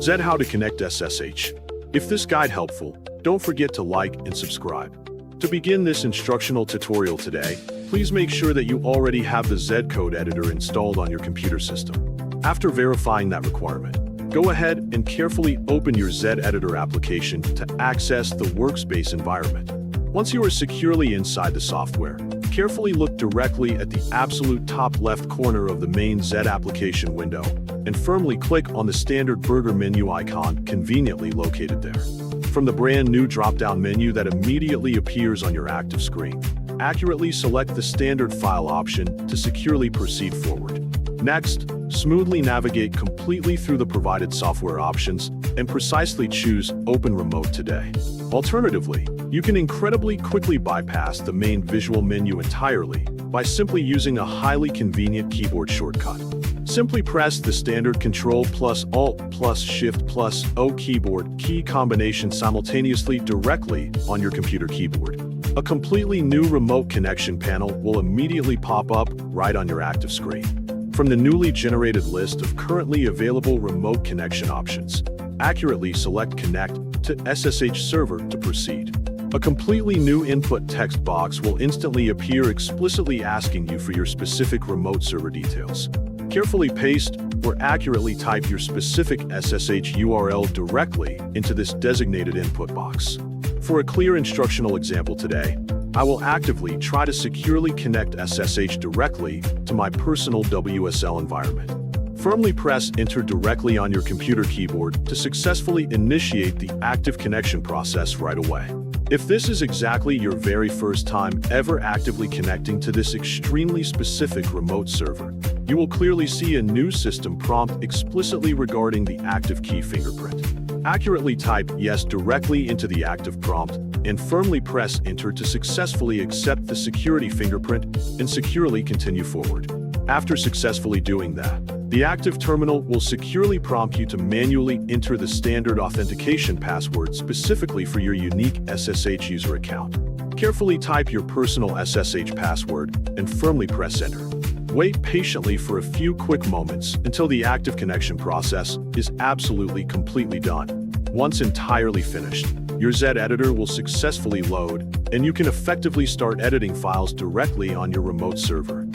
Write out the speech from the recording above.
Z. How to connect SSH. If this guide helpful, don't forget to like and subscribe. To begin this instructional tutorial today, please make sure that you already have the Z code editor installed on your computer system. After verifying that requirement, go ahead and carefully open your Z editor application to access the workspace environment. Once you are securely inside the software, carefully look directly at the absolute top left corner of the main Z application window and firmly click on the standard burger menu icon conveniently located there. From the brand new drop-down menu that immediately appears on your active screen, accurately select the standard file option to securely proceed forward. Next, smoothly navigate completely through the provided software options and precisely choose Open Remote today. Alternatively, you can incredibly quickly bypass the main visual menu entirely by simply using a highly convenient keyboard shortcut. Simply press the standard Ctrl+Alt+Shift+O keyboard key combination simultaneously directly on your computer keyboard. A completely new remote connection panel will immediately pop up right on your active screen. From the newly generated list of currently available remote connection options, accurately select Connect to SSH Server to proceed. A completely new input text box will instantly appear explicitly asking you for your specific remote server details. Carefully paste or accurately type your specific SSH URL directly into this designated input box. For a clear instructional example today, I will actively try to securely connect SSH directly to my personal WSL environment. Firmly press Enter directly on your computer keyboard to successfully initiate the active connection process right away. If this is exactly your very first time ever actively connecting to this extremely specific remote server, you will clearly see a new system prompt explicitly regarding the active key fingerprint. Accurately type Yes directly into the active prompt and firmly press Enter to successfully accept the security fingerprint and securely continue forward. After successfully doing that, the active terminal will securely prompt you to manually enter the standard authentication password specifically for your unique SSH user account. Carefully type your personal SSH password and firmly press Enter. Wait patiently for a few quick moments until the active connection process is absolutely completely done. Once entirely finished, your Z editor will successfully load, and you can effectively start editing files directly on your remote server.